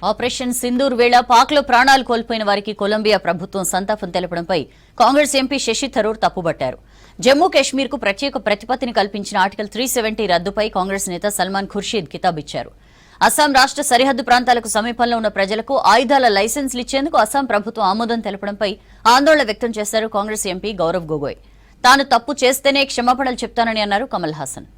Operation Sindoor వేళ పాక్లో ప్రాణాలు కోల్పోయిన వారికి కొలంబియా ప్రభుత్వం సంతాపం తెలపడంపై కాంగ్రెస్ ఎంపీ శశి థరూర్ తప్పుబట్టారు. జమ్మూ కశ్మీర్కు ప్రత్యేక ప్రతిపత్తిని కల్పించిన ఆర్టికల్ 370 రద్దుపై కాంగ్రెస్ నేత సల్మాన్ ఖుర్షీద్ కితాబిచ్చారు. అస్సాం రాష్ట్ర సరిహద్దు ప్రాంతాలకు సమీపంలో ఉన్న ప్రజలకు ఆయుధాల లైసెన్సులు ఇచ్చేందుకు అస్సాం ప్రభుత్వం ఆమోదం తెలపడంపై ఆందోళన వ్యక్తం చేశారు కాంగ్రెస్ ఎంపీ గౌరవ్ గొగోయ్. తాను తప్పు చేస్తేనే క్షమాపణలు చెప్తానని అన్నారు కమల్ హాసన్.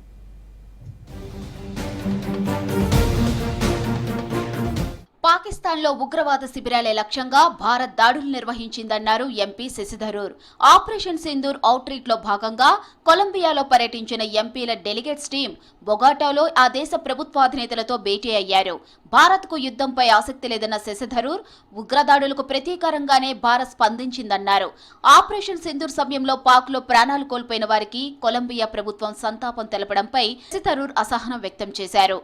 పాకిస్తాన్లో ఉగ్రవాద శిబిరాలే లక్ష్యంగా భారత్ దాడులు నిర్వహించిందన్నారు ఎంపీ శశి థరూర్. ఆపరేషన్ సింధూర్ అవుట్రీట్లో భాగంగా కొలంబియాలో పర్యటించిన ఎంపీల డెలిగేట్స్ టీం బొగాటాలో ఆ దేశ ప్రభుత్వాధినేతలతో భేటీ అయ్యారు. భారత్కు యుద్ధంపై ఆసక్తి లేదన్న శశి థరూర్ ఉగ్రదాడులకు ప్రతీకారంగానే భారత్ స్పందించిందన్నారు. ఆపరేషన్ సింధూర్ సమయంలో పాక్లో ప్రాణాలు కోల్పోయిన వారికి కొలంబియా ప్రభుత్వం సంతాపం తెలపడంపై శశి థరూర్ అసహనం వ్యక్తం చేశారు.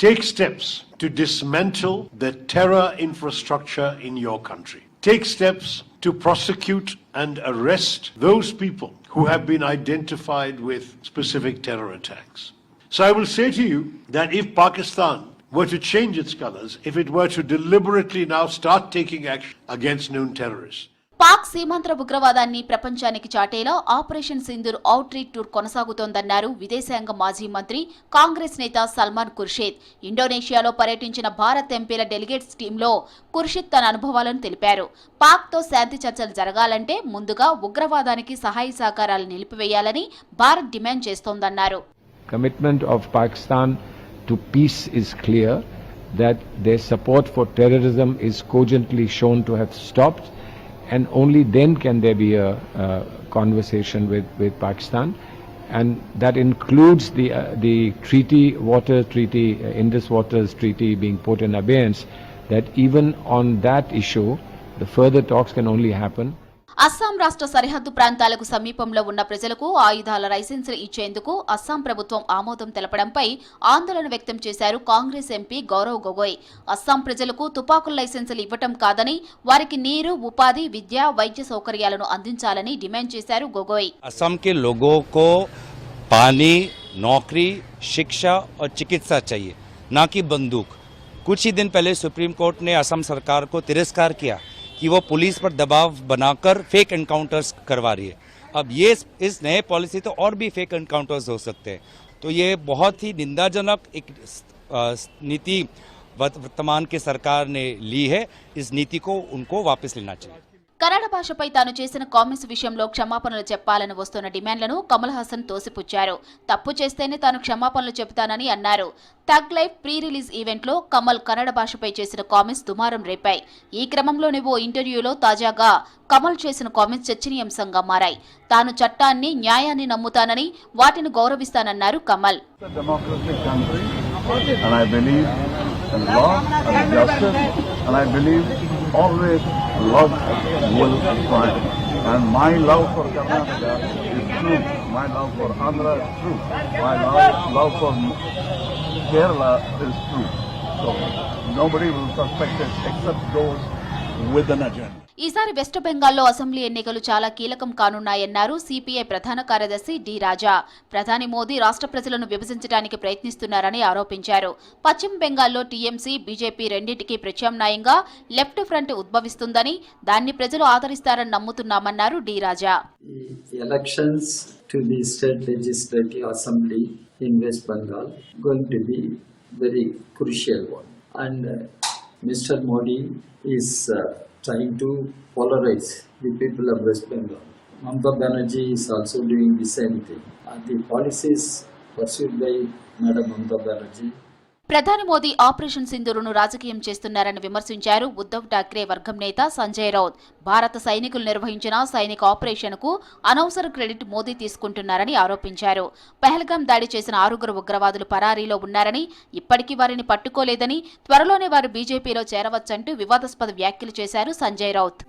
Take steps to dismantle the terror infrastructure in your country. Take steps to prosecute and arrest those people who have been identified with specific terror attacks. So I will say to you that if Pakistan were to change its colors, if it were to deliberately now start taking action against known terrorists, Pak Seemandhra ఉగ్రవాదాన్ని ప్రపంచానికి చాటేలా operation Sindoor outreach tour కొనసాగుతోందన్నారు విదేశాంగ మాజీ మంత్రి కాంగ్రెస్ నేత సల్మాన్ ఖుర్షీద్. ఇండోనేషియాలో పర్యటించిన భారత్ ఎంపీల డెలిగేట్స్ టీంలో ఖుర్షీద్ తన అనుభవాలను తెలిపారు. పాక్తో శాంతి చర్చలు జరగాలంటే ముందుగా ఉగ్రవాదానికి సహాయ సహకారాలు నిలిపివేయాలని భారత్ డిమాండ్ చేస్తోందన్నారు. Commitment of Pakistan to peace is clear, that their support for terrorism is cogently shown to have stopped, and only then can there be a conversation with Pakistan, and that includes the treaty, water treaty, Indus Waters Treaty being put in abeyance, that even on that issue the further talks can only happen. Assam రాష్ట్ర సరిహద్దు ప్రాంతాలకు సమీపంలో ఉన్న ప్రజలకు ఆయుధాల లైసెన్సులు ఇచ్చేందుకు అస్సాం ప్రభుత్వం ఆమోదం తెలపడంపై ఆందోళన వ్యక్తం చేశారు కాంగ్రెస్ ఎంపీ గౌరవ్ గొగోయ్. అస్సాం ప్రజలకు తుపాకుల లైసెన్సులు ఇవ్వటం కాదని వారికి నీరు, ఉపాధి, విద్య, వైద్య సౌకర్యాలను అందించాలని డిమాండ్ చేశారు గొగోయ్. असम के लोगों को पानी, नौकरी, शिक्षा और चिकित्सा चाहिए, ना कि बंदूक. कुछ ही दिन पहले सुप्रीम कोर्ट ने असम सरकार को तिरस्कार किया कि वो पुलिस पर दबाव बनाकर फेक एनकाउंटर्स करवा रही है. अब ये इस नए पॉलिसी तो और भी फेक एनकाउंटर्स हो सकते हैं. तो ये बहुत ही निंदाजनक एक नीति वर्तमान की सरकार ने ली है. इस नीति को उनको वापस लेना चाहिए. కన్నడ భాషపై తాను చేసిన కామెంట్స్ విషయంలో క్షమాపణలు చెప్పాలని వస్తున్న డిమాండ్లను కమల్ హాసన్ తోసిపుచ్చారు. తప్పు చేస్తేనే తాను క్షమాపణలు చెబుతానని అన్నారు. థగ్ లైఫ్ ప్రీ రిలీజ్ ఈవెంట్లో కమల్ కన్నడ భాషపై చేసిన కామెంట్స్ దుమారం రేపాయి. ఈ క్రమంలోనే ఓ ఇంటర్వ్యూలో తాజాగా కమల్ చేసిన కామెంట్స్ చర్చనీయాంశంగా మారాయి. తాను చట్టాన్ని, న్యాయాన్ని నమ్ముతానని, వాటిని గౌరవిస్తానన్నారు Kamal. Always love will triumph, and my love for Karnataka is true. My love for Andhra is true. My love for Kerala is true. So nobody will suspect it except those with an agenda. ఈసారి west బెంగాల్లో assembly ఎన్నికలు చాలా కీలకం కానున్నాయన్నారు CPI ప్రధాన కార్యదర్శి D రాజా. ప్రధాని మోదీ రాష్ట్ర ప్రజలను విభజించడానికి ప్రయత్నిస్తున్నారని ఆరోపించారు. పశ్చిమ బెంగాల్లో టీఎంసీ, బీజేపీ రెండింటికి ప్రత్యామ్నాయంగా లెఫ్ట్ ఫ్రంట్ ఉద్భవిస్తుందని, దాన్ని ప్రజలు ఆదరిస్తారని నమ్ముతున్నామన్నారు D Raja. Elections to the state legislative assembly in West Bengal going to be very crucial one, and mister Modi is trying to polarize the people of West Bengal. Mamata Banerjee is also doing the same thing. The policies pursued by Madam Mamata Banerjee. ప్రధాని Modi operation సింధూరును రాజకీయం చేస్తున్నారని విమర్శించారు ఉద్ధవ్ ఠాక్రే వర్గం నేత సంజయ్ రౌత్. భారత సైనికులు నిర్వహించిన సైనిక ఆపరేషన్కు అనవసర క్రెడిట్ మోదీ తీసుకుంటున్నారని ఆరోపించారు. పహల్గాం దాడి చేసిన 6 ఉగ్రవాదులు పరారీలో ఉన్నారని, ఇప్పటికీ వారిని పట్టుకోలేదని, త్వరలోనే వారు బీజేపీలో చేరవచ్చంటూ వివాదాస్పద వ్యాఖ్యలు చేశారు సంజయ్ రౌత్.